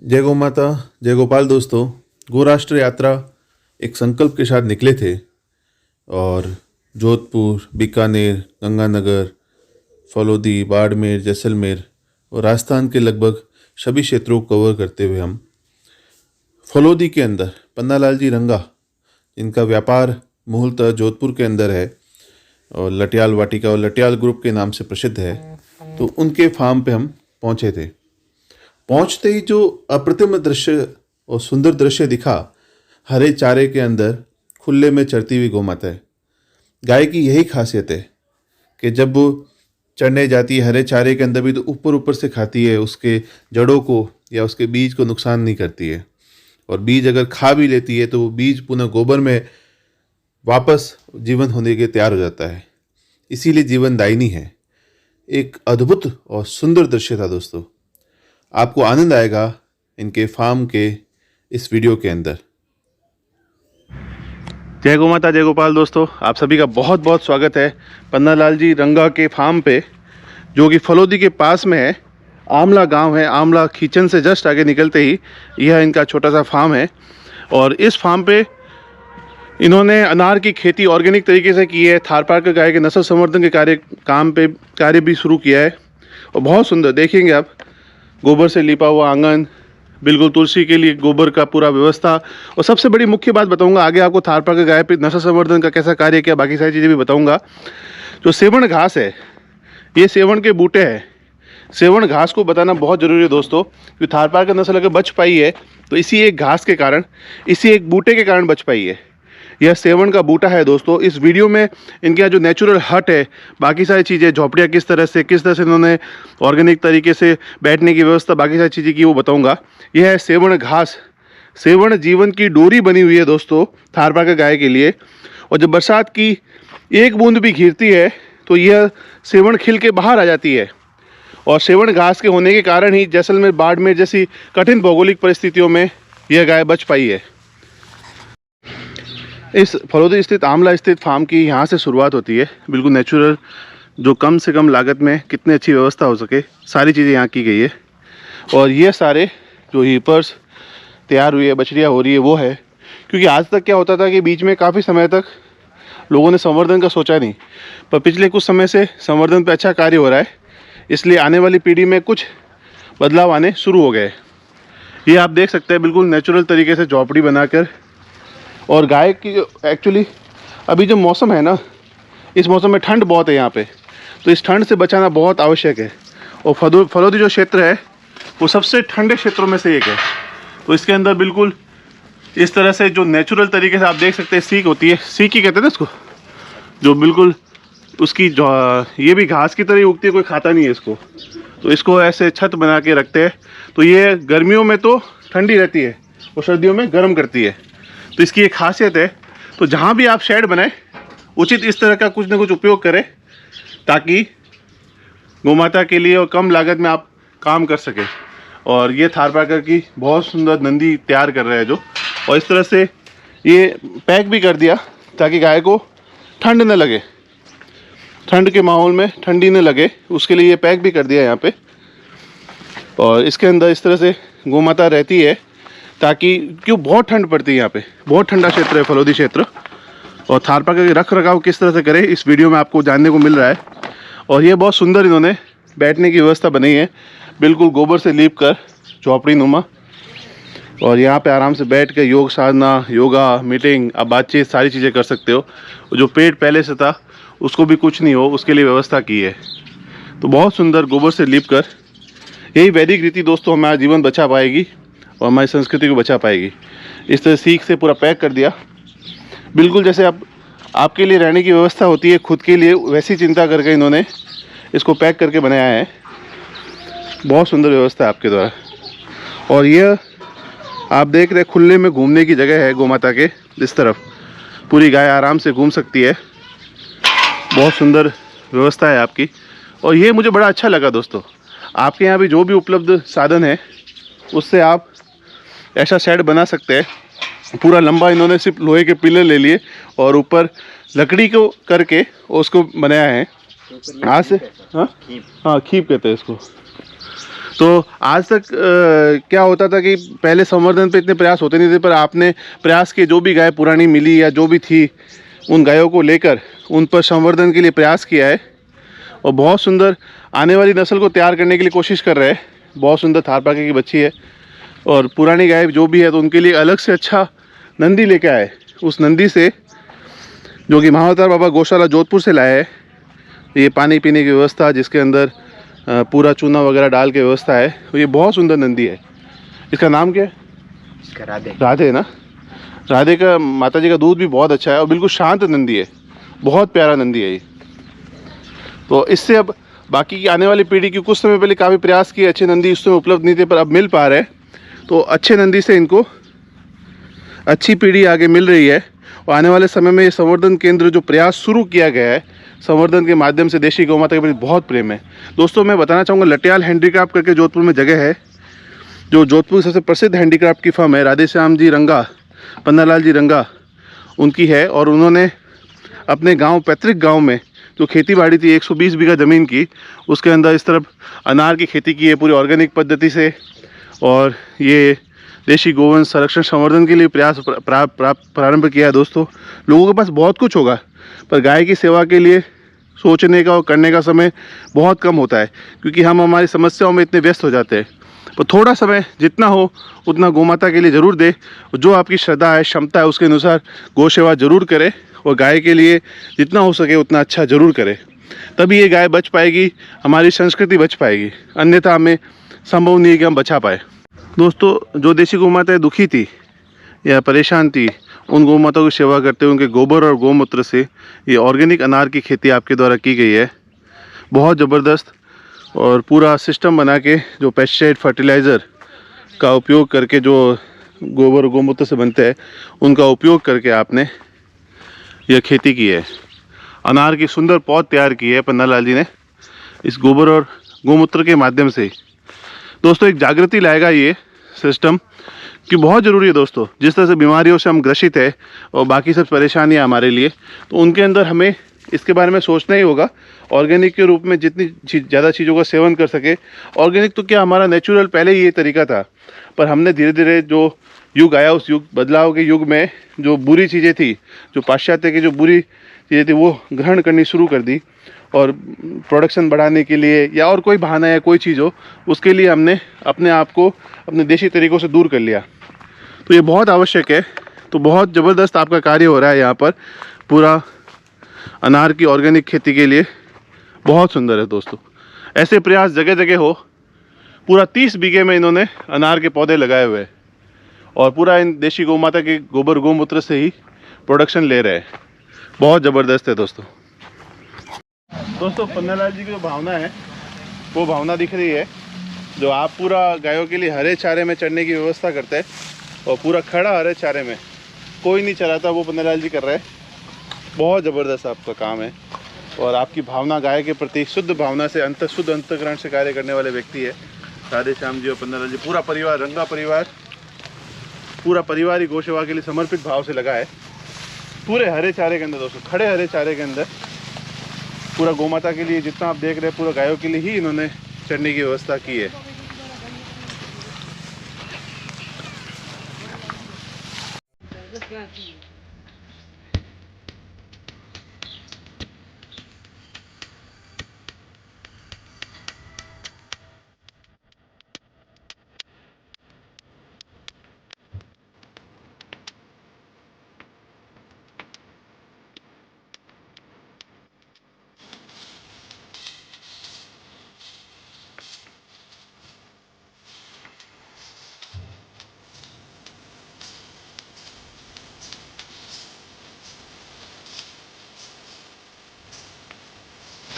जय गौ माता, जय गोपाल। दोस्तों, गो राष्ट्र यात्रा एक संकल्प के साथ निकले थे और जोधपुर, बीकानेर, गंगानगर, फलोदी, बाड़मेर, जैसलमेर और राजस्थान के लगभग सभी क्षेत्रों को कवर करते हुए हम फलोदी के अंदर पन्नालाल जी रंगा, जिनका व्यापार मूलतः जोधपुर के अंदर है और लटियाल वाटिका और लटियाल ग्रुप के नाम से प्रसिद्ध है, तो उनके फार्म पे हम पहुंचे थे। पहुंचते ही जो अप्रतिम दृश्य और सुंदर दृश्य दिखा, हरे चारे के अंदर खुले में चरती हुई गौमाता है। गाय की यही खासियत है कि जब वो चरने जाती है हरे चारे के अंदर भी, तो ऊपर ऊपर से खाती है, उसके जड़ों को या उसके बीज को नुकसान नहीं करती है। और बीज अगर खा भी लेती है तो वो बीज पुनः गोबर में वापस जीवन होने के तैयार हो जाता है, इसीलिए जीवनदायिनी है। एक अद्भुत और सुंदर दृश्य था दोस्तों। आपको आनंद आएगा इनके फार्म के इस वीडियो के अंदर। जय गौ माता, जय गोपाल। दोस्तों, आप सभी का बहुत बहुत स्वागत है पन्नालाल जी रंगा के फार्म पे, जो कि फलोदी के पास में है। आमला गांव है। आमला खींचन से जस्ट आगे निकलते ही यह इनका छोटा सा फार्म है। और इस फार्म पे इन्होंने अनार की खेती ऑर्गेनिक तरीके से की है। थारपारकर गाय के नस्ल संवर्धन के कार्य भी शुरू किया है। और बहुत सुंदर देखेंगे आप, गोबर से लिपा हुआ आंगन, बिल्कुल तुलसी के लिए गोबर का पूरा व्यवस्था। और सबसे बड़ी मुख्य बात बताऊंगा आगे आपको, थारपारकर गाय पे नस्ल संवर्धन का कैसा कार्य किया, बाकी सारी चीज़ें भी बताऊंगा। जो सेवण घास है, ये सेवण के बूटे हैं। सेवण घास को बताना बहुत ज़रूरी है दोस्तों, क्योंकि थारपारकर नस्ल अगर बच पाई है तो इसी एक घास के कारण, इसी एक बूटे के कारण बच पाई है। यह सेवण का बूटा है दोस्तों। इस वीडियो में इनके यहाँ जो नेचुरल हट है, बाकी सारी चीज़ें, झोपड़ियाँ किस तरह से इन्होंने ऑर्गेनिक तरीके से बैठने की व्यवस्था, बाकी सारी चीज़ें की, वो बताऊंगा। यह है सेवण घास। सेवण जीवन की डोरी बनी हुई है दोस्तों थारपारकर गाय के लिए। और जब बरसात की एक बूंद भी गिरती है तो यह सेवण खिल के बाहर आ जाती है। और सेवण घास के होने के कारण ही जैसलमेर, बाड़मेर जैसी कठिन भौगोलिक परिस्थितियों में यह गाय बच पाई है। इस फलोदी स्थित आमला स्थित फार्म की यहाँ से शुरुआत होती है। बिल्कुल नेचुरल, जो कम से कम लागत में कितनी अच्छी व्यवस्था हो सके, सारी चीज़ें यहाँ की गई है। और ये सारे जो हीपर्स तैयार हुई है, बछड़ियाँ हो रही है, वो है। क्योंकि आज तक क्या होता था कि बीच में काफ़ी समय तक लोगों ने संवर्धन का सोचा नहीं, पर पिछले कुछ समय से संवर्धन पर अच्छा कार्य हो रहा है, इसलिए आने वाली पीढ़ी में कुछ बदलाव आने शुरू हो गए। ये आप देख सकते हैं बिल्कुल नेचुरल तरीके से झोपड़ी बनाकर। और गाय की जो एक्चुअली अभी जो मौसम है ना, इस मौसम में ठंड बहुत है यहाँ पे, तो इस ठंड से बचाना बहुत आवश्यक है। और फलोदी जो क्षेत्र है वो सबसे ठंडे क्षेत्रों में से एक है। तो इसके अंदर बिल्कुल इस तरह से जो नेचुरल तरीके से आप देख सकते हैं, सीक होती है, सीक ही कहते हैं ना इसको, जो बिल्कुल उसकी जो ये भी घास की तरह ही उगती है, कोई खाता नहीं है इसको। तो इसको ऐसे छत बना के रखते हैं, तो ये गर्मियों में तो ठंडी रहती है और सर्दियों में गर्म करती है। तो इसकी एक खासियत है। तो जहाँ भी आप शेड बनाए, उचित इस तरह का कुछ ना कुछ उपयोग करें, ताकि गोमाता के लिए और कम लागत में आप काम कर सकें। और ये थारपारकर की बहुत सुंदर नंदी तैयार कर रहे हैं जो, और इस तरह से ये पैक भी कर दिया ताकि गाय को ठंड न लगे, ठंड के माहौल में ठंडी न लगे, उसके लिए ये पैक भी कर दिया यहाँ पे। और इसके अंदर इस तरह से गोमाता रहती है, ताकि क्यों बहुत ठंड पड़ती है यहाँ पे, बहुत ठंडा क्षेत्र है फलोदी क्षेत्र। और थारपारकर के रख रखाव किस तरह से करें, इस वीडियो में आपको जानने को मिल रहा है। और ये बहुत सुंदर इन्होंने बैठने की व्यवस्था बनाई है, बिल्कुल गोबर से लीप कर, झोपड़ी नुमा। और यहाँ पे आराम से बैठ के योग साधना, योगा, मीटिंग, आप बातचीत, सारी चीज़ें कर सकते हो। जो पेड़ पहले से था उसको भी कुछ नहीं हो, उसके लिए व्यवस्था की है। तो बहुत सुंदर गोबर से लीप कर, यही वैदिक रीति दोस्तों हमारा जीवन बचा पाएगी और हमारी संस्कृति को बचा पाएगी। इस तरह सीख से पूरा पैक कर दिया, बिल्कुल जैसे आपके लिए रहने की व्यवस्था होती है खुद के लिए, वैसी चिंता करके इन्होंने इसको पैक करके बनाया है। बहुत सुंदर व्यवस्था है आपके द्वारा। और यह आप देख रहे खुले में घूमने की जगह है गोमाता के, इस तरफ पूरी गाय आराम से घूम सकती है। बहुत सुंदर व्यवस्था है आपकी। और ये मुझे बड़ा अच्छा लगा दोस्तों, आपके यहाँ भी जो भी उपलब्ध साधन है उससे आप ऐसा शेड बना सकते हैं। पूरा लंबा इन्होंने सिर्फ लोहे के पिलर ले लिए और ऊपर लकड़ी को करके उसको बनाया है। आज से हाँ, खीप कहते हैं इसको। तो आज तक क्या होता था कि पहले संवर्धन पे इतने प्रयास होते नहीं थे, पर आपने प्रयास किए, जो भी गाय पुरानी मिली या जो भी थी उन गायों को लेकर उन पर संवर्धन के लिए प्रयास किया है और बहुत सुंदर आने वाली नस्ल को तैयार करने के लिए कोशिश कर रहे हैं। बहुत सुंदर थारपाके की बच्ची है और पुरानी गाय जो भी है तो उनके लिए अलग से अच्छा नंदी लेके आए। उस नंदी से जो कि महाअवतार बाबा गौशाला जोधपुर से लाया है, ये पानी पीने की व्यवस्था जिसके अंदर पूरा चूना वगैरह डाल के व्यवस्था है, तो ये बहुत सुंदर नंदी है। इसका नाम क्या है? इसका राधे। राधे ना। राधे का माता जी का दूध भी बहुत अच्छा है और बिल्कुल शांत नंदी है, बहुत प्यारा नंदी है ये। तो इससे अब बाकी की आने वाली पीढ़ी की कुछ समय पहले काफ़ी प्रयास किए, अच्छे नंदी उस समय उपलब्ध नहीं थे पर अब मिल पा रहे हैं, तो अच्छे नंदी से इनको अच्छी पीढ़ी आगे मिल रही है। और आने वाले समय में ये संवर्धन केंद्र जो प्रयास शुरू किया गया है संवर्धन के माध्यम से, देशी गौ माता के प्रति बहुत प्रेम है। दोस्तों मैं बताना चाहूँगा, लटियाल हैंडीक्राफ्ट करके जोधपुर में जगह है, जो जोधपुर की सबसे प्रसिद्ध हैंडीक्राफ्ट की फर्म है, राधे श्याम जी रंगा, पन्नालाल जी रंगा उनकी है। और उन्होंने अपने गांव, पैतृक गांव में जो खेती बाड़ी थी 120 बीघा ज़मीन की, उसके अंदर इस तरफ अनार की खेती की है पूरी ऑर्गेनिक पद्धति से। और ये देशी गोवंश संरक्षण संवर्धन के लिए प्रयास प्रारंभ किया है। दोस्तों लोगों के पास बहुत कुछ होगा पर गाय की सेवा के लिए सोचने का और करने का समय बहुत कम होता है, क्योंकि हम हमारी समस्याओं में इतने व्यस्त हो जाते हैं। पर थोड़ा समय जितना हो उतना गौ माता के लिए ज़रूर दे, जो आपकी श्रद्धा है, क्षमता है, उसके अनुसार गौ सेवा ज़रूर करें और गाय के लिए जितना हो सके उतना अच्छा ज़रूर करें। तभी ये गाय बच पाएगी, हमारी संस्कृति बच पाएगी, अन्यथा हमें संभव नहीं है कि हम बचा पाए। दोस्तों जो देशी गौ माताएँ दुखी थी या परेशान थी, उन गौ माताओं की सेवा करते हुए उनके गोबर और गौमूत्र से ये ऑर्गेनिक अनार की खेती आपके द्वारा की गई है, बहुत ज़बरदस्त। और पूरा सिस्टम बना के जो पेस्टिसाइड फर्टिलाइज़र का उपयोग करके जो गोबर और गौमूत्र से बनते हैं उनका उपयोग करके आपने यह खेती की है। अनार की सुंदर पौध तैयार की है पन्नालाल जी ने इस गोबर और गौमूत्र के माध्यम से। दोस्तों एक जागृति लाएगा ये सिस्टम कि बहुत ज़रूरी है दोस्तों, जिस तरह से बीमारियों से हम ग्रसित है और बाकी सब परेशानियां हमारे लिए, तो उनके अंदर हमें इसके बारे में सोचना ही होगा। ऑर्गेनिक के रूप में जितनी ज़्यादा चीज़ों का सेवन कर सके, ऑर्गेनिक तो क्या हमारा नेचुरल पहले ही ये तरीका था, पर हमने धीरे धीरे जो युग आया उस युग बदलाव के युग में जो बुरी चीज़ें थी, जो पाश्चात्य की जो बुरी चीज़ें थी वो ग्रहण करनी शुरू कर दी और प्रोडक्शन बढ़ाने के लिए या और कोई बहाना या कोई चीज़ हो उसके लिए हमने अपने आप को अपने देशी तरीक़ों से दूर कर लिया। तो ये बहुत आवश्यक है। तो बहुत ज़बरदस्त आपका कार्य हो रहा है यहाँ पर, पूरा अनार की ऑर्गेनिक खेती के लिए बहुत सुंदर है दोस्तों। ऐसे प्रयास जगह जगह हो। पूरा 30 बीघे में इन्होंने अनार के पौधे लगाए हुए हैं और पूरा इन देशी गौ माता के गोबर गौमूत्र से ही प्रोडक्शन ले रहे हैं। बहुत ज़बरदस्त है दोस्तों। दोस्तों पन्नालाल जी की जो भावना है वो भावना दिख रही है, जो आप पूरा गायों के लिए हरे चारे में चढ़ने की व्यवस्था करते हैं और पूरा खड़ा हरे चारे में कोई नहीं चलाता, वो पन्नालाल जी कर रहे हैं। बहुत ज़बरदस्त आपका काम है और आपकी भावना गाय के प्रति शुद्ध भावना से शुद्ध अंतःकरण से कार्य करने वाले व्यक्ति है राधे श्याम जी और पन्नालाल जी। पूरा परिवार, रंगा परिवार, पूरा परिवार ही गौ सेवा के लिए समर्पित भाव से लगा है पूरे हरे चारे के अंदर। दोस्तों खड़े हरे चारे के अंदर पूरा गौ माता के लिए जितना आप देख रहे हैं पूरा गायों के लिए ही इन्होंने चढ़ने की व्यवस्था की है।